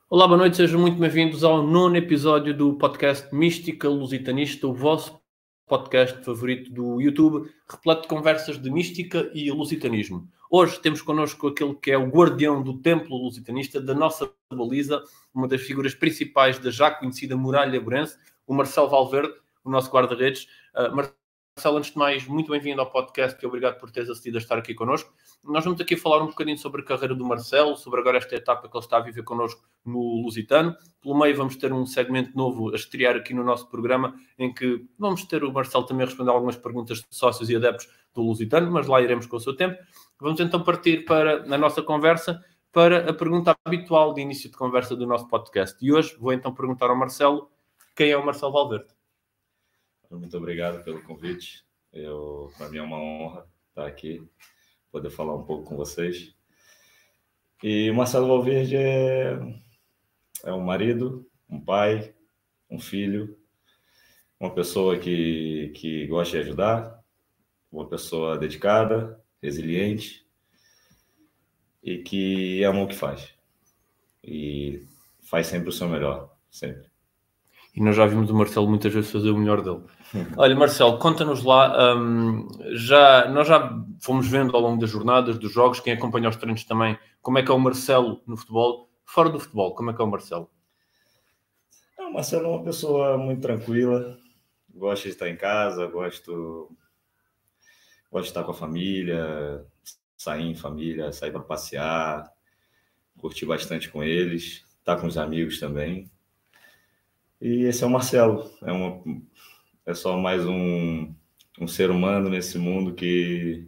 Olá, boa noite, sejam muito bem-vindos ao nono episódio do podcast Mística Lusitanista, o vosso podcast favorito do YouTube, repleto de conversas de mística e lusitanismo. Hoje temos connosco aquele que é o guardião do templo lusitanista, da nossa baliza, uma das figuras principais da já conhecida muralha burense, o Marcelo Valverde, o nosso guarda-redes. Marcelo, antes de mais, muito bem-vindo ao podcast e obrigado por teres acedido a estar aqui connosco. Nós vamos aqui falar um bocadinho sobre a carreira do Marcelo, sobre agora esta etapa que ele está a viver connosco no Lusitano. Pelo meio vamos ter um segmento novo a estrear aqui no nosso programa, em que vamos ter o Marcelo também a responder algumas perguntas de sócios e adeptos do Lusitano, mas lá iremos com o seu tempo. Vamos então partir para a nossa conversa, para a pergunta habitual de início de conversa do nosso podcast. E hoje vou então perguntar ao Marcelo quem é o Marcelo Valverde. Muito obrigado pelo convite. Para mim é uma honra estar aqui, poder falar um pouco com vocês. E o Marcelo Valverde é um marido, um pai, um filho, uma pessoa que gosta de ajudar, uma pessoa dedicada, resiliente e que ama o que faz. E faz sempre o seu melhor, sempre. E nós já vimos o Marcelo muitas vezes fazer o melhor dele. Olha, Marcelo, conta-nos lá, nós já fomos vendo ao longo das jornadas, dos jogos, quem acompanha os treinos também, como é que é o Marcelo no futebol. Fora do futebol, como é que é o Marcelo? O Marcelo é uma pessoa muito tranquila, gosta de estar em casa, gosta de estar com a família, sair em família, sair para passear, curtir bastante com eles, estar com os amigos também. E esse é o Marcelo, é só mais um ser humano nesse mundo que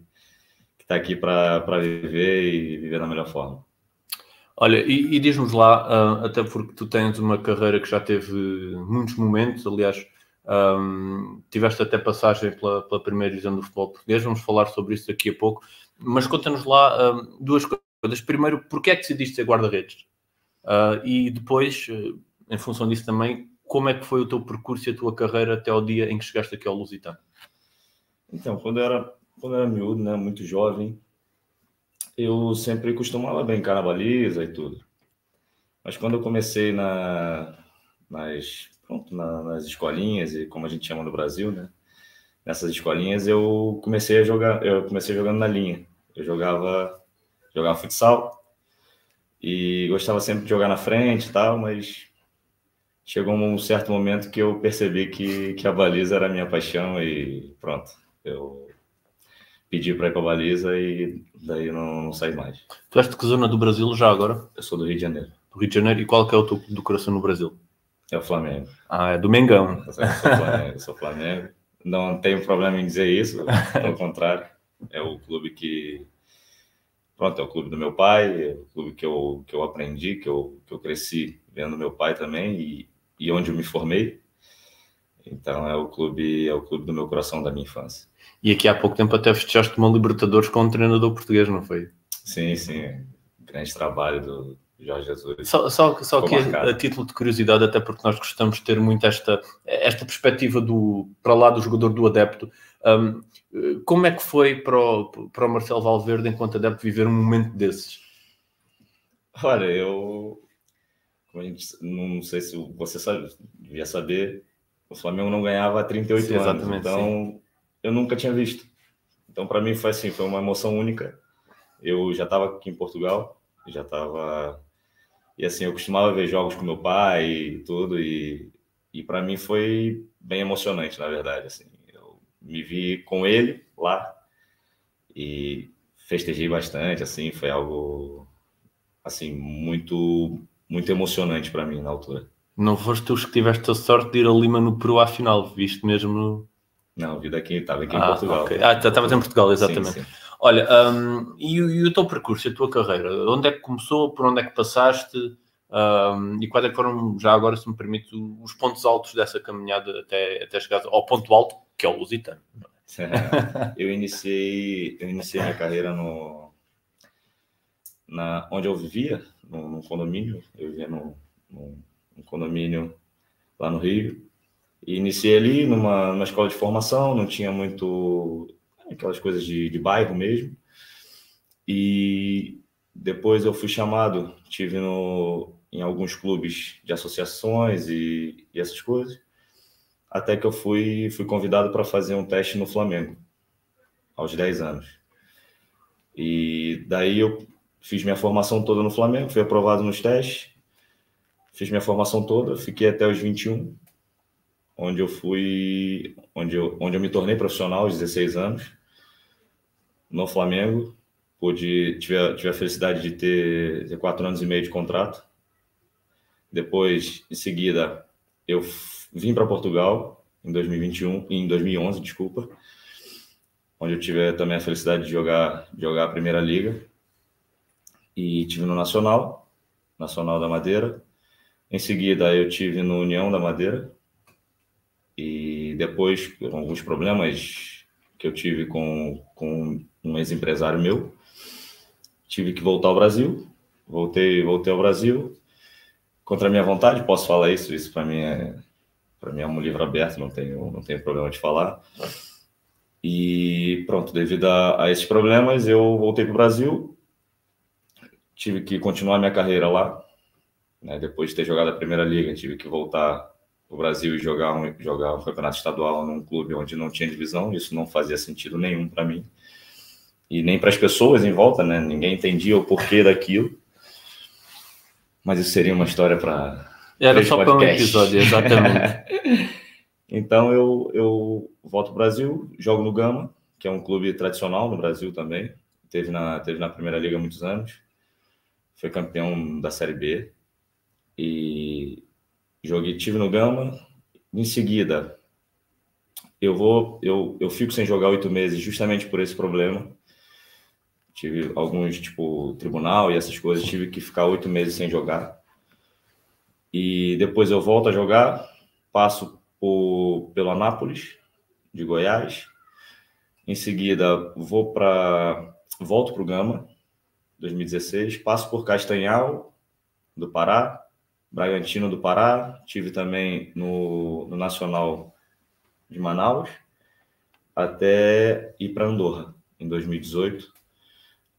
está aqui para viver e viver da melhor forma. Olha, e diz-nos lá, até porque tu tens uma carreira que já teve muitos momentos, aliás, tiveste até passagem pela primeira divisão do futebol português, vamos falar sobre isso daqui a pouco, mas conta-nos lá duas coisas. Primeiro, porquê é que decidiste ser guarda-redes? E depois, em função disso também, como é que foi o teu percurso e a tua carreira até ao dia em que chegaste aqui ao Lusitano? Então, quando eu era miúdo, né, muito jovem, eu sempre costumava brincar na baliza e tudo. Mas quando eu comecei nas escolinhas, e como a gente chama no Brasil, né, nessas escolinhas, eu comecei jogando na linha. Eu jogava futsal e gostava sempre de jogar na frente e tal, mas chegou um certo momento que eu percebi que a baliza era a minha paixão e pronto. Eu pedi para ir para a baliza e daí não saí mais. Tu és de que zona do Brasil já agora? Eu sou do Rio de Janeiro. Do Rio de Janeiro. E qual que é o teu clube do coração no Brasil? É o Flamengo. Ah, é do Mengão. Eu sou Flamengo. Não tenho problema em dizer isso, pelo contrário. É o clube que... Pronto, é o clube do meu pai, é o clube que eu aprendi, que eu cresci vendo meu pai também e onde eu me formei. Então é o clube do meu coração, da minha infância. E aqui há pouco tempo até festejaste uma Libertadores com um treinador português, não foi? Sim. Grande trabalho do Jorge Jesus. Só que a título de curiosidade, até porque nós gostamos de ter muito esta perspectiva para lá do jogador, do adepto. Como é que foi para o Marcelo Valverde, enquanto adepto, viver um momento desses? Olha, não sei se você devia saber, o Flamengo não ganhava há 38 anos, então sim. Eu nunca tinha visto. Então para mim foi uma emoção única. Eu já estava aqui em Portugal, e assim, eu costumava ver jogos com meu pai e tudo, e para mim foi bem emocionante, na verdade, assim. Eu me vi com ele lá e festejei bastante, assim, foi algo assim muito muito emocionante para mim na altura. Não foste tu que tiveste a sorte de ir a Lima no Peru à final, viste mesmo no... Não, estava aqui em Portugal. Okay. Estavas em Portugal, exatamente. Sim. Olha, e o teu percurso, a tua carreira? Onde é que começou, por onde é que passaste? E quais é que foram, já agora, se me permite, os pontos altos dessa caminhada até chegar ao ponto alto, que é o Lusitano? Eu iniciei minha carreira onde eu vivia, num condomínio. Eu vivia num condomínio lá no Rio. E iniciei ali numa escola de formação, não tinha muito aquelas coisas de bairro mesmo. E Depois eu fui chamado, em alguns clubes de associações e essas coisas, até que eu fui convidado para fazer um teste no Flamengo, aos 10 anos. E daí eu fiz minha formação toda no Flamengo, fui aprovado nos testes, fiz minha formação toda, fiquei até os 21, onde eu me tornei profissional aos 16 anos, no Flamengo. Tive a felicidade de ter 4 anos e meio de contrato. Depois, em seguida, eu vim para Portugal em 2011, desculpa, onde eu tive também a felicidade de jogar a Primeira Liga. E tive no Nacional da Madeira. Em seguida, eu tive no União da Madeira. E depois, por alguns problemas que eu tive com um ex-empresário meu, tive que voltar ao Brasil. Voltei ao Brasil contra a minha vontade, posso falar isso. Isso para mim é um livro aberto, não tenho problema de falar. E pronto, devido a esses problemas, eu voltei para o Brasil. Tive que continuar minha carreira lá, né? Depois de ter jogado a Primeira Liga, tive que voltar para o Brasil e jogar um campeonato estadual num clube onde não tinha divisão. Isso não fazia sentido nenhum para mim. E nem para as pessoas em volta, né? Ninguém entendia o porquê daquilo. Mas isso seria uma história para... Era só para um episódio, exatamente. Então eu volto para o Brasil, jogo no Gama, que é um clube tradicional no Brasil também. Teve na Primeira Liga há muitos anos. Foi campeão da Série B. E tive no Gama. Em seguida, eu fico sem jogar 8 meses justamente por esse problema. Tive alguns, tipo, tribunal e essas coisas, tive que ficar 8 meses sem jogar. E depois eu volto a jogar, passo pelo Anápolis, de Goiás. Em seguida, volto para o Gama, 2016. Passo por Castanhal, do Pará, Bragantino do Pará. Tive também no Nacional de Manaus, até ir para Andorra, em 2018.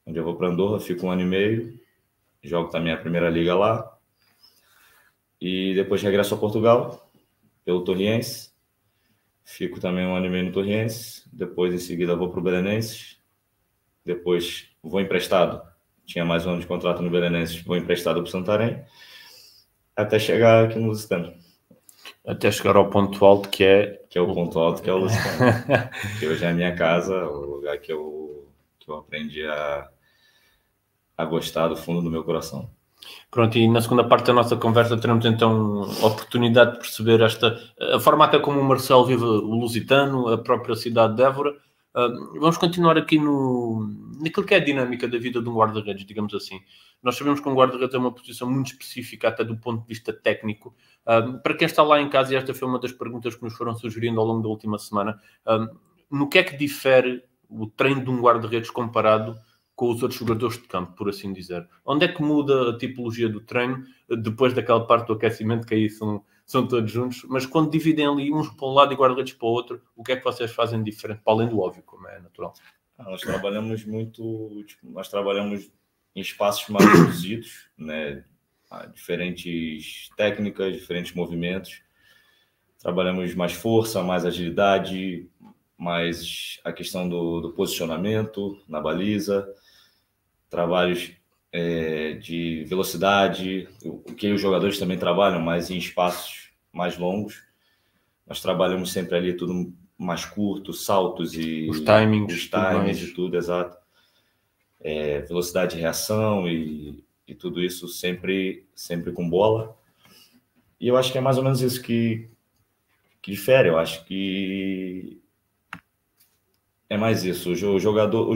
Onde eu vou para Andorra, fico 1 ano e meio, jogo também a Primeira Liga lá. E depois regresso a Portugal, pelo Torriense. Fico também 1 ano e meio no Torriense. Depois, em seguida, vou para o Belenenses. Depois vou emprestado. Tinha mais 1 ano de contrato no Belenenses, vou emprestado para o Santarém. Até chegar aqui no Lusitano. Até chegar ao ponto alto que é o ponto alto, que é o Lusitano. Que hoje é a minha casa, o lugar que eu aprendi a gostar do fundo do meu coração. Pronto, e na segunda parte da nossa conversa teremos então a oportunidade de perceber a forma até como o Marcelo vive o Lusitano, a própria cidade de Évora. Vamos continuar aqui naquilo que é a dinâmica da vida de um guarda-redes, digamos assim. Nós sabemos que um guarda-redes é uma posição muito específica, até do ponto de vista técnico. Para quem está lá em casa, e esta foi uma das perguntas que nos foram sugerindo ao longo da última semana, no que é que difere o treino de um guarda-redes comparado com os outros jogadores de campo, por assim dizer? Onde é que muda a tipologia do treino, depois daquela parte do aquecimento, que aí são todos juntos, mas quando dividem ali uns para um lado e guarda-redes para o outro, o que é que vocês fazem diferente, para além do óbvio, como é natural? Nós trabalhamos nós trabalhamos em espaços mais reduzidos, né? Diferentes técnicas, diferentes movimentos. Trabalhamos mais força, mais agilidade, mais a questão do posicionamento na baliza, trabalhos de velocidade, o que os jogadores também trabalham, mas em espaços mais longos. Nós trabalhamos sempre ali tudo mais curto, saltos e os timings e tudo, exato. Velocidade de reação e tudo isso sempre com bola. E eu acho que é mais ou menos isso que difere. Eu acho que é mais isso. Os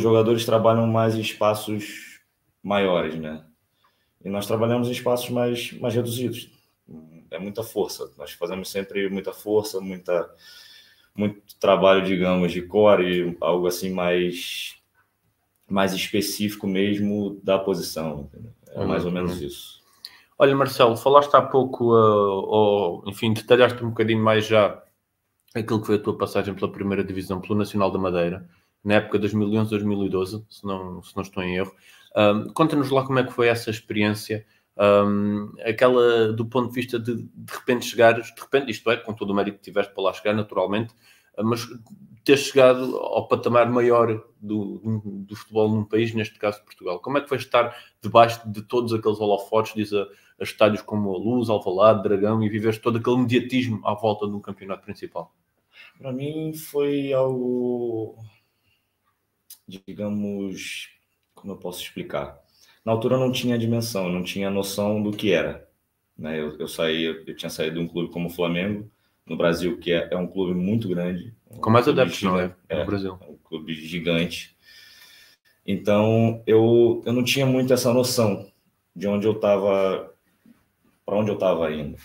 jogadores trabalham mais em espaços maiores, né? E nós trabalhamos em espaços mais reduzidos. É muita força. Nós fazemos sempre muita força, muito trabalho, digamos, de core, algo assim mais específico mesmo da posição. Entendeu? É mais ou menos isso. Olha, Marcelo, falaste há pouco, enfim, detalhaste um bocadinho mais já aquilo que foi a tua passagem pela primeira divisão, pelo Nacional da Madeira, na época de 2011-2012, se não estou em erro. Conta-nos lá como é que foi essa experiência, aquela do ponto de vista de repente chegares, de repente, isto é, com todo o mérito que tiveste para lá chegar, naturalmente, mas ter chegado ao patamar maior do futebol num país, neste caso Portugal. Como é que foi estar debaixo de todos aqueles holofotes, diz a estádios como a Luz, Alvalade, Dragão, e viveres todo aquele mediatismo à volta de um campeonato principal? Para mim foi algo, digamos, como eu posso explicar? Na altura eu não tinha dimensão, eu não tinha noção do que era, né? Eu tinha saído de um clube como o Flamengo, no Brasil, que é um clube muito grande. Com mais adeptos, não é? No Brasil. É um clube gigante. Então, eu não tinha muito essa noção de onde eu estava, para onde eu estava indo.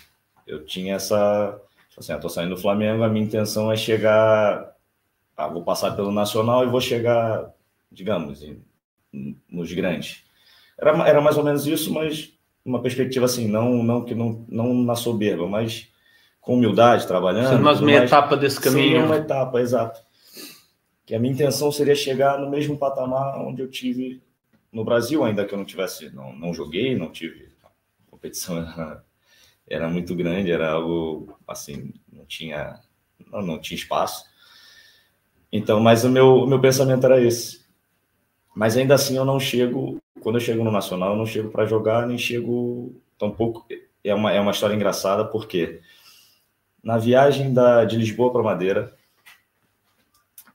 Eu tinha essa, assim, eu tô saindo do Flamengo, a minha intenção é chegar, vou passar pelo Nacional e vou chegar, digamos, nos grandes. Era mais ou menos isso, mas uma perspectiva assim, não na soberba, mas com humildade, trabalhando. Mais uma etapa desse caminho. Sim, uma etapa, exato. Que a minha intenção seria chegar no mesmo patamar onde eu tive no Brasil, ainda que eu não tivesse, não joguei, não tive, a competição era muito grande, era algo assim, não tinha espaço. Então, mas o meu pensamento era esse. Mas ainda assim eu não chego, quando eu chego no Nacional, eu não chego para jogar, nem chego tampouco. É uma história engraçada, porque na viagem de Lisboa para Madeira,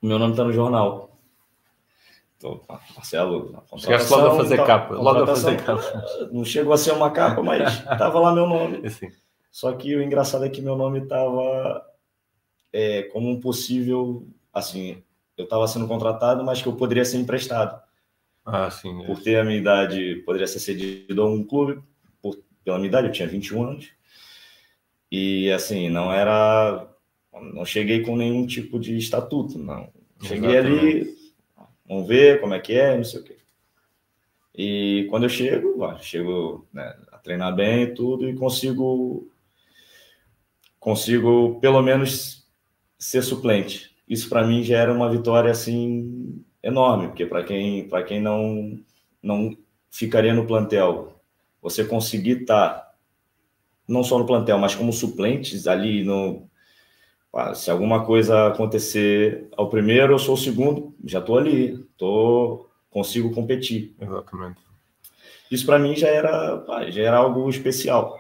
o meu nome está no jornal. Então, Marcelo, chegaste logo a fazer capa. Não chegou a ser uma capa, mas estava lá meu nome. Assim. Só que o engraçado é que meu nome estava como um possível, assim, eu estava sendo contratado, mas que eu poderia ser emprestado. Sim. Por ter a minha idade, poderia ser cedido a um clube, pela minha idade, eu tinha 21 anos. E, assim, não cheguei com nenhum tipo de estatuto, não. Cheguei ali, vamos ver como é que é, não sei o quê. E quando eu chego né, a treinar bem e tudo, e consigo pelo menos ser suplente. Isso para mim já era uma vitória assim enorme, porque para quem não ficaria no plantel, você conseguir estar não só no plantel, mas como suplentes ali se alguma coisa acontecer ao primeiro, eu sou o segundo, já estou ali, consigo competir. Exatamente. Isso para mim já era algo especial.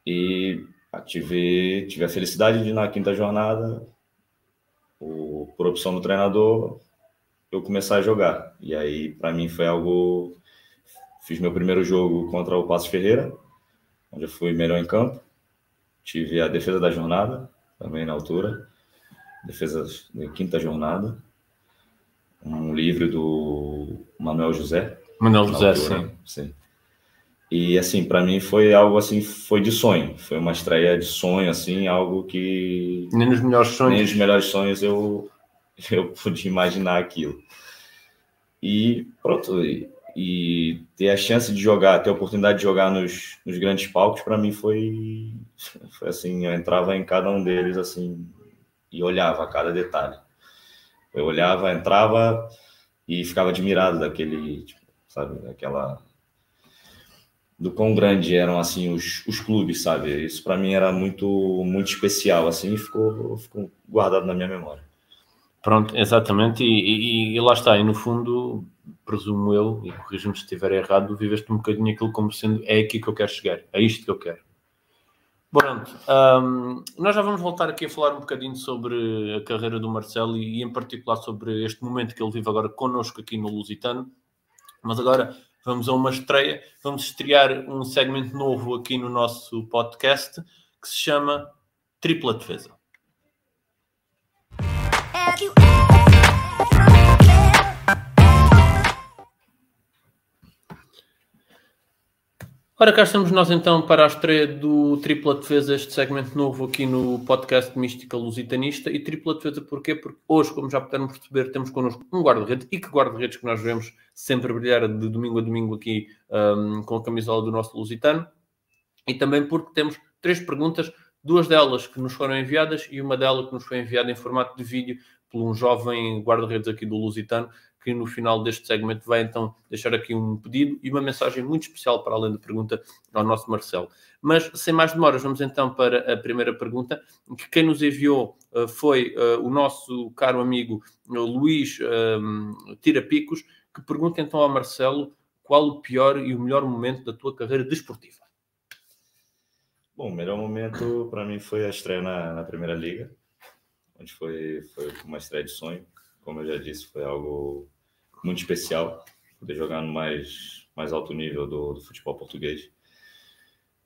E tive a felicidade de, na quinta jornada, por opção do treinador, eu começar a jogar. E aí, para mim, foi algo... Fiz meu primeiro jogo contra o Paços Ferreira, onde eu fui melhor em campo. Tive a defesa da jornada, também na altura. Defesa da quinta jornada. Um livre do Manuel José. Manuel José, sim. E, assim, para mim foi algo assim, foi de sonho. Foi uma estreia de sonho, assim, algo que... Nem nos melhores sonhos eu pude imaginar aquilo. E pronto, e ter a chance de jogar, ter a oportunidade de jogar nos grandes palcos, para mim foi assim, eu entrava em cada um deles, assim, e olhava cada detalhe. Eu olhava, entrava e ficava admirado daquele, sabe, do quão grande eram, assim, os clubes, sabe? Isso para mim era muito, muito especial, assim, e ficou guardado na minha memória. Pronto, exatamente, e lá está, e no fundo, presumo eu, e corrijo-me se estiver errado, viveste um bocadinho aquilo como sendo, é aqui que eu quero chegar, é isto que eu quero. Pronto, nós já vamos voltar aqui a falar um bocadinho sobre a carreira do Marcelo e em particular sobre este momento que ele vive agora connosco aqui no Lusitano, mas agora vamos a uma estreia, vamos estrear um segmento novo aqui no nosso podcast que se chama Tripla Defesa. Ora, cá estamos nós então para a estreia do Tripla Defesa, este segmento novo aqui no podcast Mística Lusitanista. E Tripla Defesa porquê? Porque hoje, como já puderam perceber, temos connosco um guarda-redes, e que guarda-redes que nós vemos sempre brilhar de domingo a domingo aqui com a camisola do nosso Lusitano. E também porque temos 3 perguntas, 2 delas que nos foram enviadas e uma delas que nos foi enviada em formato de vídeo por um jovem guarda-redes aqui do Lusitano, que no final deste segmento vai então deixar aqui um pedido e uma mensagem muito especial para além da pergunta ao nosso Marcelo. Mas, sem mais demoras, vamos então para a primeira pergunta, que quem nos enviou foi o nosso caro amigo Luís Tirapicos, que pergunta então ao Marcelo qual o pior e o melhor momento da tua carreira desportiva. Bom, o melhor momento para mim foi a estreia na Primeira Liga, onde foi uma estreia de sonho. Como eu já disse, foi algo muito especial, poder jogar no mais alto nível do futebol português.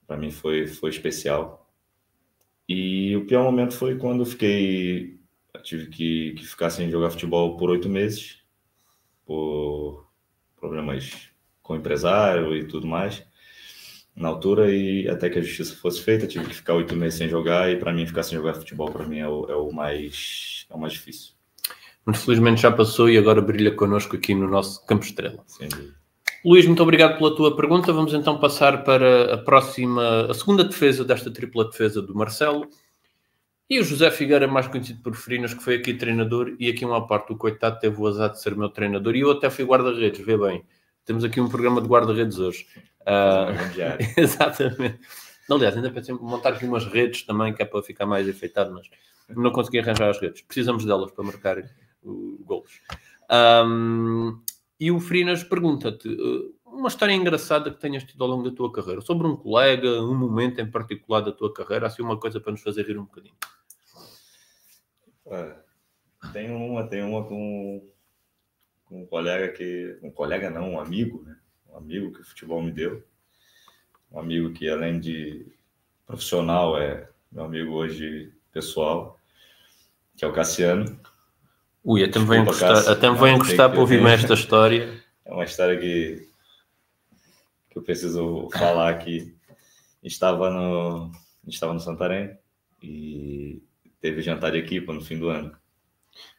Para mim foi especial. E o pior momento foi quando eu tive que ficar sem jogar futebol por 8 meses, por problemas com o empresário e tudo mais. Na altura, e até que a justiça fosse feita, tive que ficar 8 meses sem jogar, e para mim ficar sem jogar futebol para mim é o mais difícil. Mas felizmente já passou e agora brilha connosco aqui no nosso Campo Estrela. Sem dúvida. Luís, muito obrigado pela tua pergunta. Vamos então passar para a segunda defesa desta tripla defesa do Marcelo. E o José Figueira, mais conhecido por Frinas, que foi aqui treinador, e aqui uma parte do coitado teve o azar de ser meu treinador, e eu até fui guarda-redes, vê bem. Temos aqui um programa de guarda-redes hoje. Exatamente. Aliás, ainda pensei em montar aqui umas redes também, que é para ficar mais enfeitado, mas não consegui arranjar as redes. Precisamos delas para marcar golos. E o Frinas pergunta-te uma história engraçada que tenhas tido ao longo da tua carreira, sobre um colega, um momento em particular da tua carreira, assim uma coisa para nos fazer rir um bocadinho. Tem uma com um colega um amigo, né? Um amigo que o futebol me deu. Um amigo que, além de profissional, é meu amigo hoje pessoal, que é o Cassiano. Ui, até me vem encostar para ouvir-me esta história. É uma história que eu preciso falar aqui. Estava no Santarém e teve jantar de equipa no fim do ano.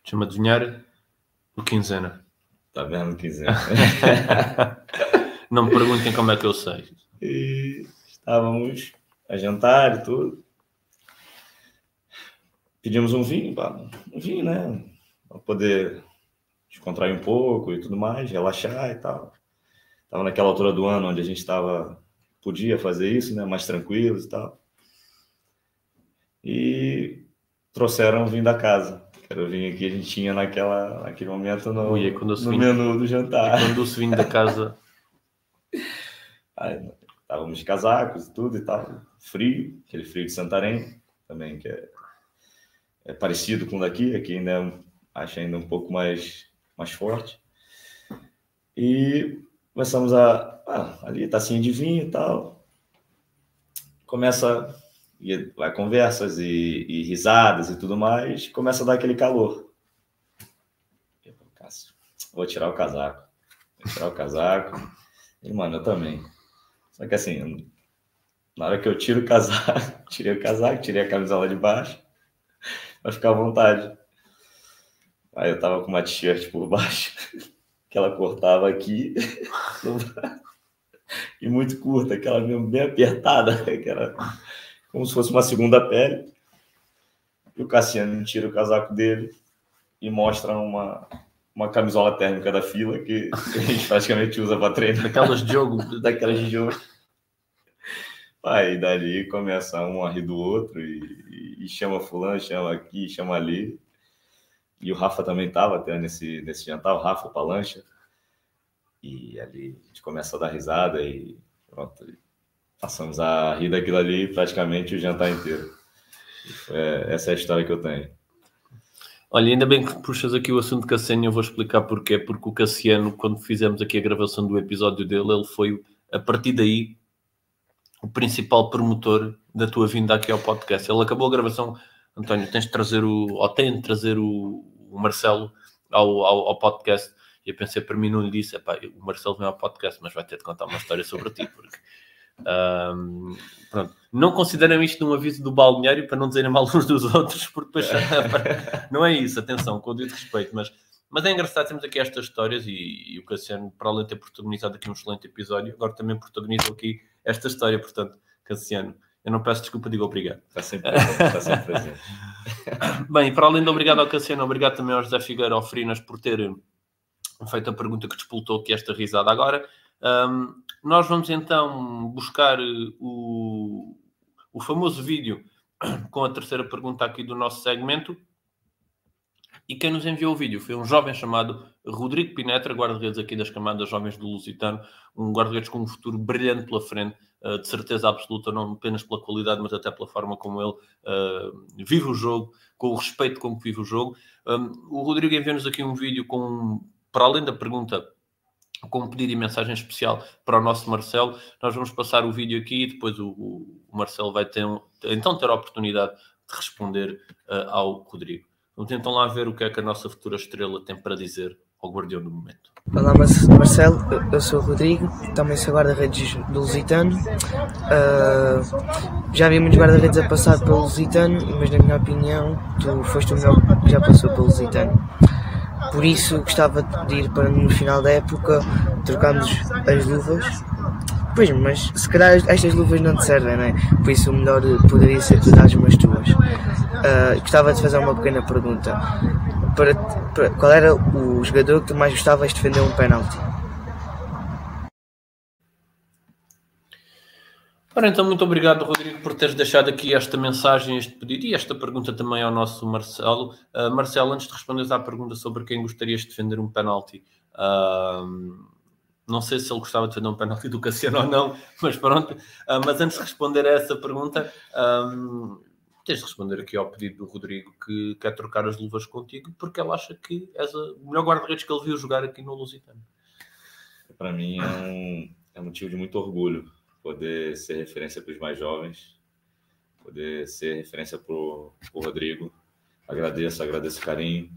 Deixa-me adivinhar o quinzena. Tá vendo, quinzena? Não me perguntem como é que eu sei. E estávamos a jantar e tudo. Pedimos um vinho, né? Para poder descontrair um pouco e tudo mais, relaxar e tal. Estava naquela altura do ano onde a gente podia fazer isso, né? Mais tranquilos e tal. E trouxeram vinho da casa. Era o vinho que a gente tinha naquele momento no menu do jantar. Quando o vinho da casa... Aí, estávamos de casacos e tudo e tal. Frio, aquele frio de Santarém também, que é parecido com o daqui. Aqui ainda acho ainda um pouco mais forte. E começamos ali, tacinha de vinho e tal. Vai conversas e risadas e tudo mais. Começa a dar aquele calor. Cássio, vou tirar o casaco. E, mano, eu também. Só que assim, na hora que eu tiro o casaco, tirei a camisola de baixo, vai ficar à vontade. Aí eu tava com uma t-shirt por baixo, que ela cortava aqui, e muito curta, aquela mesmo bem apertada, que era como se fosse uma segunda pele. E o Cassiano tira o casaco dele e mostra uma camisola térmica da Fila, que a gente praticamente usa para treinar. Daquelas de jogo. Aí dali começa um a rir do outro e chama fulano, chama aqui, chama ali. E o Rafa também estava até nesse jantar, o Rafa, o Palancha. E ali a gente começa a dar risada e pronto. Passamos a rir daquilo ali praticamente o jantar inteiro. Essa é a história que eu tenho. Olha, ainda bem que puxas aqui o assunto Cassiano, eu vou explicar porquê. Porque o Cassiano, quando fizemos aqui a gravação do episódio dele, ele foi, a partir daí, o principal promotor da tua vinda aqui ao podcast. Ele acabou a gravação, António, tens de trazer o Marcelo ao podcast. E eu pensei, para mim não lhe disse, o Marcelo vem ao podcast, mas vai ter de contar uma história sobre ti, porque... pronto. Não consideram isto um aviso do balneário para não dizerem mal uns dos outros, porque depois não é isso, atenção, com o devido respeito, mas é engraçado, temos aqui estas histórias e o Cassiano, para além de ter protagonizado aqui um excelente episódio, agora também protagonizou aqui esta história. Portanto, Cassiano, eu não peço desculpa, digo obrigado. Está sempre presente. Bem, para além de obrigado ao Cassiano, obrigado também ao José Figueira, ao Frinas, por ter feita a pergunta que despoltou aqui esta risada agora. Nós vamos então buscar o famoso vídeo com a terceira pergunta aqui do nosso segmento. E quem nos enviou o vídeo foi um jovem chamado Rodrigo Pinetra, guarda-redes aqui das camadas jovens do Lusitano, um guarda-redes com um futuro brilhante pela frente, de certeza absoluta, não apenas pela qualidade, mas até pela forma como ele vive o jogo, com o respeito com que vive o jogo. O Rodrigo enviou-nos aqui um vídeo para além da pergunta, com um pedido e mensagem especial para o nosso Marcelo. Nós vamos passar o vídeo aqui e depois o Marcelo vai ter a oportunidade de responder ao Rodrigo. Vamos então lá ver o que é que a nossa futura estrela tem para dizer ao guardião do momento. Olá Marcelo, eu sou o Rodrigo, também sou guarda-redes do Lusitano. Já vi muitos guarda-redes a passar pelo Lusitano, mas na minha opinião tu foste o melhor que já passou pelo Lusitano. Por isso gostava de ir para no final da época trocarmos as luvas. Pois, mas se calhar estas luvas não te servem, não é? Por isso o melhor poderia ser tu dares umas tuas. Gostava de fazer uma pequena pergunta. Qual era o jogador que tu mais gostavas de defender um penalti? Ora, então, muito obrigado, Rodrigo, por teres deixado aqui esta mensagem, este pedido e esta pergunta também ao nosso Marcelo. Marcelo, antes de responderes à pergunta sobre quem gostarias de defender um penalti, não sei se ele gostava de defender um penalti do Cassiano ou não, mas pronto. Mas antes de responder a essa pergunta, tens de responder aqui ao pedido do Rodrigo, que quer trocar as luvas contigo, porque ele acha que és o melhor guarda-redes que ele viu jogar aqui no Lusitano. Para mim é um motivo de muito orgulho poder ser referência para os mais jovens, poder ser referência para o Rodrigo. Agradeço o carinho.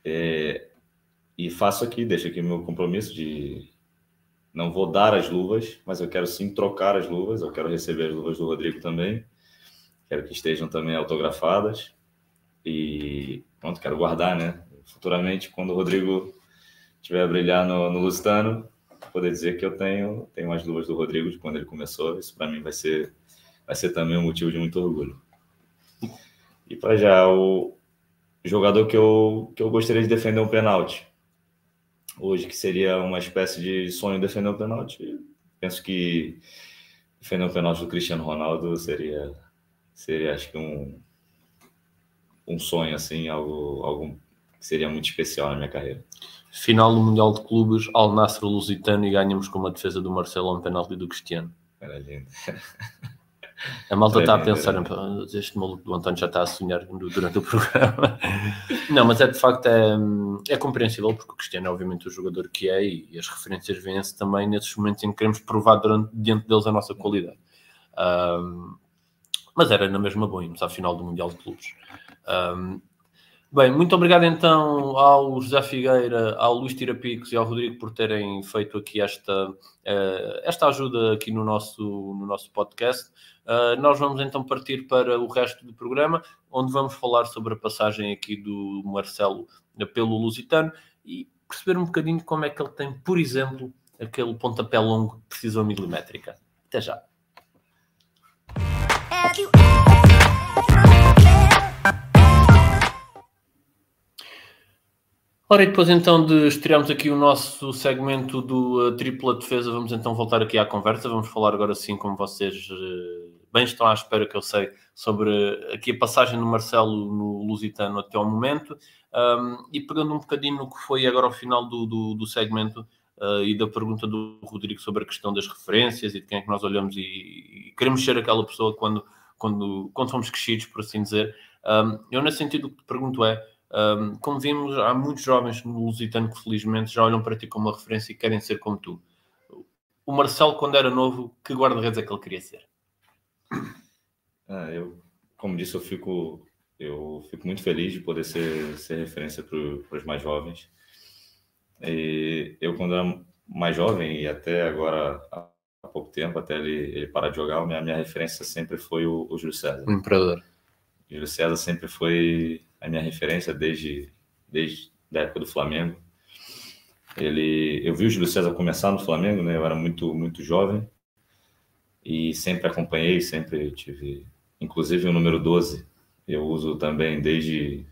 E deixo aqui meu compromisso de não vou dar as luvas, mas eu quero sim trocar as luvas, eu quero receber as luvas do Rodrigo também, quero que estejam também autografadas e pronto, quero guardar, né? Futuramente, quando o Rodrigo estiver a brilhar no Lusitano, poder dizer que eu tenho as luvas do Rodrigo de quando ele começou. Isso para mim vai ser também um motivo de muito orgulho. E para já, o jogador que eu gostaria de defender um pênalti hoje, que seria uma espécie de sonho defender um pênalti, penso que defender um pênalti do Cristiano Ronaldo seria acho que um sonho, assim, algo que seria muito especial na minha carreira. Final do Mundial de Clubes, Al Nassr Lusitano, e ganhamos com uma defesa do Marcelo a um penalti do Cristiano. Era lindo. A malta está a pensar, este maluco do António já está a sonhar durante o programa. Não, mas de facto é compreensível, porque o Cristiano é obviamente o jogador que é, e as referências vêm-se também nesses momentos em que queremos provar diante deles a nossa qualidade. Mas era na mesma boa, irmos à final do Mundial de Clubes. Bem, muito obrigado então ao José Figueira, ao Luís Tirapicos e ao Rodrigo por terem feito aqui esta ajuda aqui no nosso podcast. Nós vamos então partir para o resto do programa, onde vamos falar sobre a passagem aqui do Marcelo pelo Lusitano e perceber um bocadinho como é que ele tem, por exemplo, aquele pontapé longo de precisão milimétrica. Até já. Ora, e depois então de estrearmos aqui o nosso segmento do Tripla Defesa, vamos então voltar aqui à conversa. Vamos falar agora sim, como vocês bem estão à espera, que eu sei, sobre aqui a passagem do Marcelo no Lusitano até ao momento. E pegando um bocadinho no que foi agora ao final do segmento e da pergunta do Rodrigo sobre a questão das referências e de quem é que nós olhamos e queremos ser aquela pessoa quando somos crescidos, por assim dizer. Eu, nesse sentido, o que te pergunto é, como vimos, há muitos jovens no Lusitano que felizmente já olham para ti como uma referência e querem ser como tu. O Marcelo, quando era novo, que guarda-redes é que ele queria ser? Como disse, eu fico muito feliz de poder ser referência para os mais jovens. E eu, quando era mais jovem, e até agora há pouco tempo, até ele parar de jogar, minha referência sempre foi o Júlio César. O Imperador. O Júlio César sempre foi a minha referência desde a época do Flamengo. Eu vi o Júlio César começar no Flamengo, né? Eu era muito, muito jovem e sempre acompanhei, sempre tive, inclusive o número 12, eu uso também desde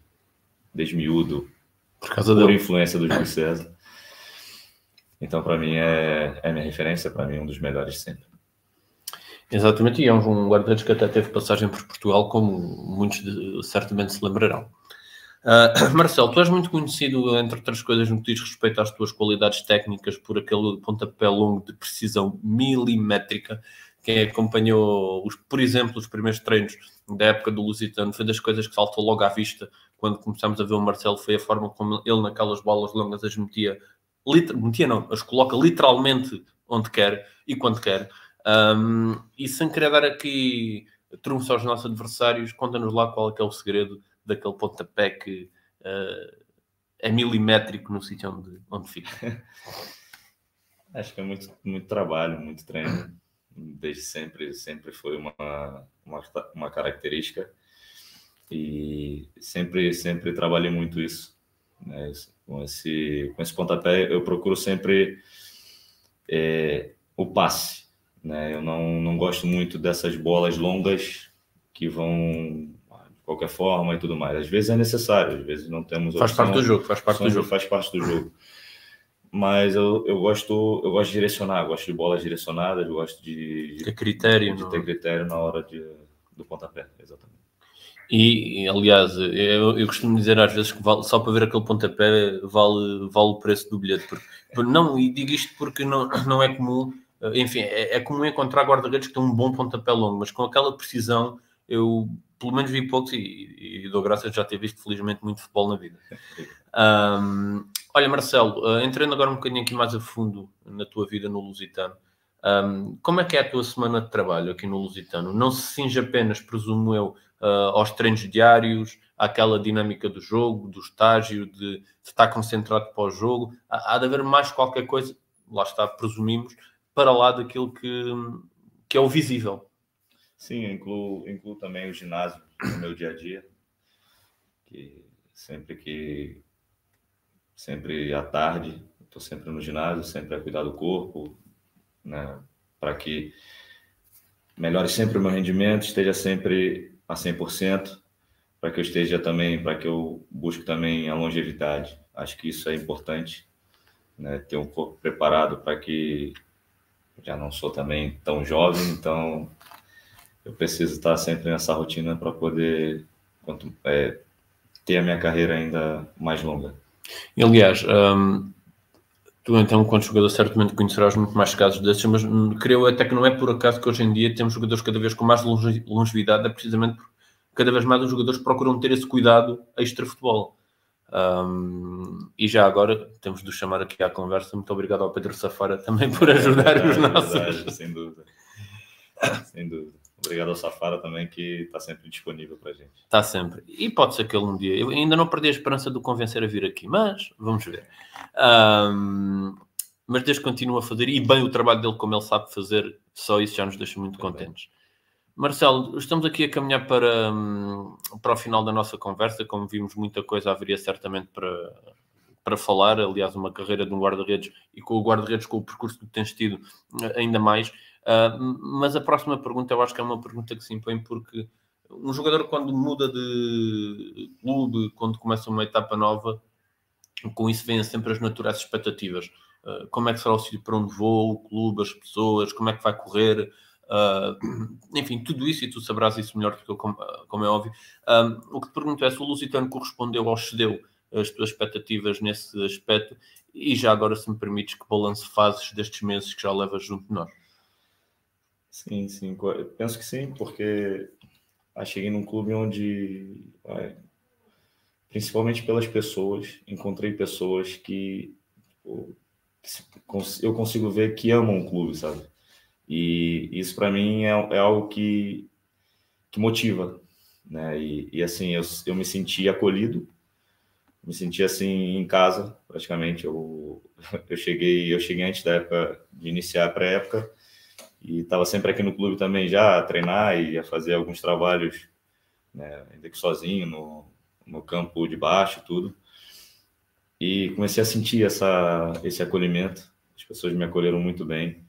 miúdo, Por causa por dele. influência do Júlio César. Então, para mim, é minha referência, para mim, um dos melhores sempre. Exatamente, e é um guarda-redes que até teve passagem por Portugal, como muitos certamente se lembrarão. Marcelo, tu és muito conhecido, entre outras coisas, no que diz respeito às tuas qualidades técnicas, por aquele pontapé longo de precisão milimétrica. Quem acompanhou, por exemplo, os primeiros treinos da época do Lusitano, foi das coisas que saltou logo à vista quando começámos a ver o Marcelo, foi a forma como ele naquelas bolas longas as metia não, as coloca literalmente onde quer e quando quer. E sem querer dar aqui trunfos aos nossos adversários, conta-nos lá qual é que é o segredo daquele pontapé que é milimétrico no sítio onde fica. Acho que é muito, muito trabalho, muito treino. Desde sempre foi uma característica. E sempre trabalhei muito isso, né? Com esse pontapé, eu procuro sempre o passe, né? Eu não gosto muito dessas bolas longas que vão de qualquer forma e tudo mais. Às vezes é necessário, às vezes não temos opção. Faz parte do jogo. Mas eu gosto de direcionar, gosto de bolas direcionadas, gosto de ter critério, ter critério na hora do pontapé, exatamente. E aliás, eu costumo dizer às vezes que só para ver aquele pontapé vale o preço do bilhete. Não, e digo isto porque não é comum, enfim, é comum encontrar guarda-redes que têm um bom pontapé longo, mas com aquela precisão eu pelo menos vi poucos e dou graças a já ter visto felizmente muito futebol na vida. Olha, Marcelo, entrando agora um bocadinho aqui mais a fundo na tua vida no Lusitano, como é que é a tua semana de trabalho aqui no Lusitano? Não se cinge apenas, presumo eu, aos treinos diários, àquela dinâmica do jogo, do estágio, de estar concentrado para o jogo. Há de haver mais qualquer coisa, lá está, presumimos, para lá daquilo que é o visível. Sim, eu incluo também o ginásio no meu dia a dia, que sempre à tarde, estou sempre no ginásio, sempre a cuidar do corpo, né, para que melhore sempre o meu rendimento, esteja sempre a 100%, para que eu busque também a longevidade. Acho que isso é importante, né, ter um corpo preparado para que já não sou também tão jovem, então eu preciso estar sempre nessa rotina para poder ter a minha carreira ainda mais longa. E, aliás, tu então, quando jogador, certamente conhecerás muito mais casos desses, mas creio até que não é por acaso que hoje em dia temos jogadores cada vez com mais longevidade, é precisamente porque cada vez mais os jogadores procuram ter esse cuidado extra-futebol. E já agora temos de chamar aqui à conversa. Muito obrigado ao Pedro Safara também por ajudar os nossos. Verdade, sem dúvida. Sem dúvida. Obrigado ao Safara também, que está sempre disponível para a gente. Está sempre. E pode ser que ele um dia... Eu ainda não perdi a esperança de o convencer a vir aqui, mas vamos ver. Mas desde que continua a fazer, e bem o trabalho dele como ele sabe fazer, só isso já nos deixa muito contentes. Marcelo, estamos aqui a caminhar para o final da nossa conversa. Como vimos, muita coisa haveria certamente para falar. Aliás, uma carreira de um guarda-redes, e com o guarda-redes, com o percurso que tens tido, ainda mais. Mas a próxima pergunta eu acho que é uma pergunta que se impõe, porque um jogador, quando muda de clube, quando começa uma etapa nova, com isso vêm sempre as naturais expectativas. Como é que será o sítio para onde vou, o clube, as pessoas, como é que vai correr, enfim, tudo isso, e tu saberás isso melhor do que eu, como é óbvio. O que te pergunto é se o Lusitano correspondeu ou excedeu as tuas expectativas nesse aspecto, e já agora, se me permites, que balanço fazes destes meses que já levas junto de nós? Sim, eu penso que sim, porque cheguei num clube onde, principalmente pelas pessoas, encontrei pessoas que eu consigo ver que amam o clube, sabe? E isso para mim é algo que motiva, né? E assim, eu me senti acolhido, me senti assim em casa, praticamente. Eu cheguei antes da época de iniciar a pré-época, e estava sempre aqui no clube também já a treinar e a fazer alguns trabalhos, né, ainda que sozinho no campo de baixo, tudo. E comecei a sentir esse acolhimento. As pessoas me acolheram muito bem.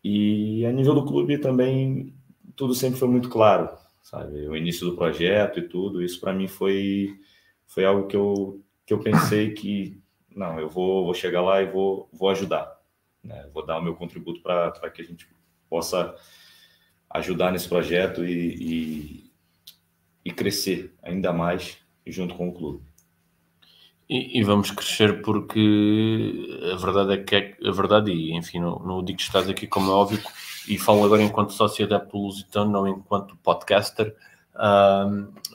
E a nível do clube também, tudo sempre foi muito claro, sabe? O início do projeto e tudo, isso para mim foi algo que eu que eu pensei que, não, eu vou chegar lá e vou ajudar, né? Vou dar o meu contributo para que a gente possa ajudar nesse projeto e crescer ainda mais junto com o clube. E vamos crescer porque a verdade é que é a verdade, e enfim, não digo que estás aqui como é óbvio, e falo agora enquanto sócio adepto do Lusitano, não enquanto podcaster,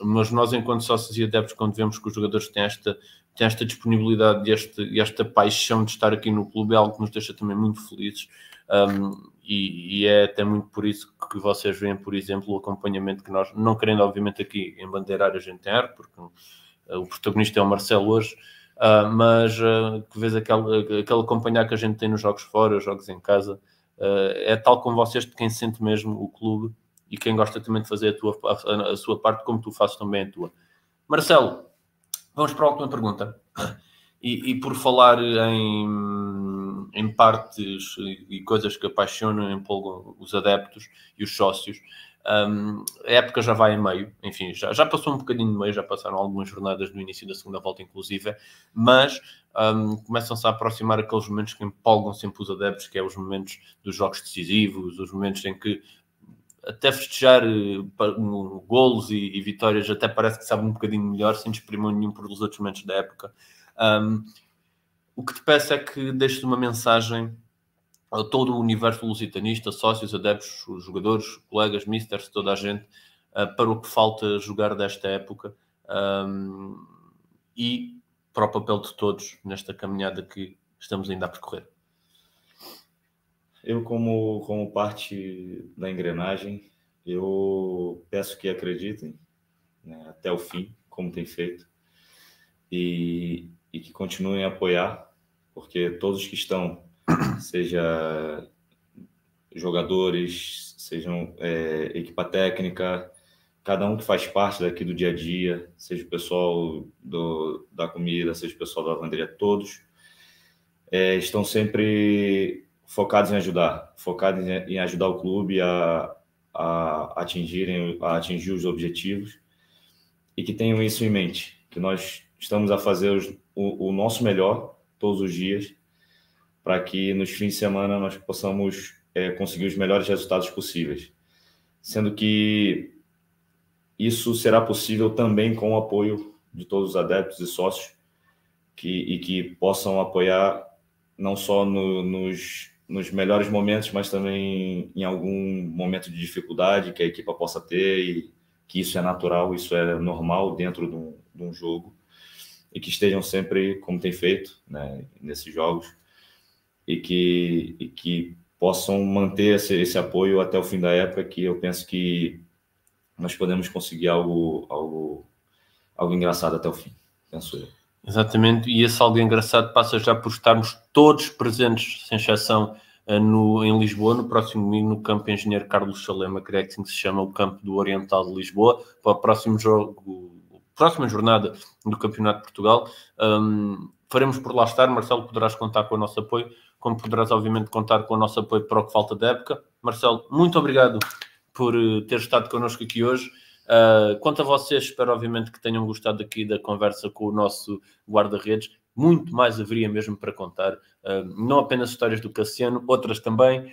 mas nós enquanto sócios e adeptos, quando vemos que os jogadores têm esta disponibilidade e esta paixão de estar aqui no clube, é algo que nos deixa também muito felizes, e é até muito por isso que vocês veem, por exemplo, o acompanhamento que nós, não querendo obviamente aqui embandeirar a gente em ar, porque o protagonista é o Marcelo hoje, mas que vês aquele acompanhar que a gente tem nos jogos fora, jogos em casa, é tal como vocês, de quem sente mesmo o clube e quem gosta também de fazer a sua parte, como tu fazes também a tua. Marcelo, vamos para a última pergunta. E por falar em partes e coisas que apaixonam e empolgam os adeptos e os sócios, a época já vai em meio, enfim, já passou um bocadinho de meio, já passaram algumas jornadas no início da segunda volta inclusive, mas começam-se a aproximar aqueles momentos que empolgam sempre os adeptos, que é os momentos dos jogos decisivos, os momentos em que até festejar golos e vitórias até parece que sabe um bocadinho melhor, sem desprimor nenhum por os outros momentos da época. O que te peço é que deixes uma mensagem a todo o universo lusitanista, sócios, adeptos, jogadores, colegas, misters, toda a gente, para o que falta jogar desta época e para o papel de todos nesta caminhada que estamos ainda a percorrer. Eu, como parte da engrenagem, eu peço que acreditem, né, até o fim, como tem feito, e que continuem a apoiar, porque todos que estão, seja jogadores, sejam equipa técnica, cada um que faz parte daqui do dia a dia, seja o pessoal da comida, seja o pessoal da lavanderia, todos estão sempre focados em ajudar, em ajudar o clube a atingir os objetivos, e que tenham isso em mente, que nós estamos a fazer o nosso melhor todos os dias, para que nos fins de semana nós possamos conseguir os melhores resultados possíveis. Sendo que isso será possível também com o apoio de todos os adeptos e sócios que possam apoiar não só nos melhores momentos, mas também em algum momento de dificuldade que a equipa possa ter, e que isso é natural, isso é normal dentro de um jogo, e que estejam sempre, como tem feito, né, nesses jogos, e que possam manter esse apoio até o fim da época, que eu penso que nós podemos conseguir algo engraçado até o fim, penso eu. Exatamente, e esse algo engraçado passa já por estarmos todos presentes, sem exceção, em Lisboa, no próximo domingo, no campo Engenheiro Carlos Salema, creio que assim que se chama, o campo do Oriental de Lisboa, para o próximo jogo, próxima jornada do Campeonato de Portugal. Faremos por lá estar. Marcelo, poderás contar com o nosso apoio, como poderás obviamente contar com o nosso apoio para o que falta da época. Marcelo, muito obrigado por ter estado connosco aqui hoje. Quanto a vocês, espero obviamente que tenham gostado aqui da conversa com o nosso guarda-redes. Muito mais haveria mesmo para contar, não apenas histórias do Cassiano, outras também.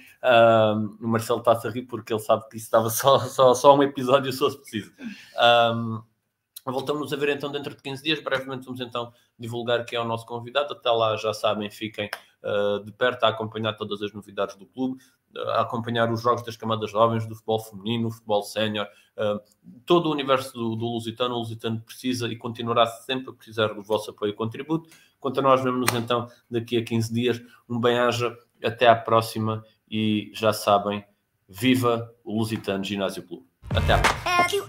O Marcelo está-se a rir porque ele sabe que isso estava só um episódio, se fosse preciso. Voltamos a ver então dentro de 15 dias. Brevemente vamos então divulgar quem é o nosso convidado. Até lá, já sabem, fiquem de perto a acompanhar todas as novidades do clube, a acompanhar os jogos das camadas jovens, do futebol feminino, futebol sénior, todo o universo do Lusitano. O Lusitano precisa e continuará sempre a precisar do vosso apoio e contributo. Quanto a nós, vemos-nos então daqui a 15 dias. Um bem-aja, até à próxima, e já sabem, viva o Lusitano Ginásio Clube. Até à próxima.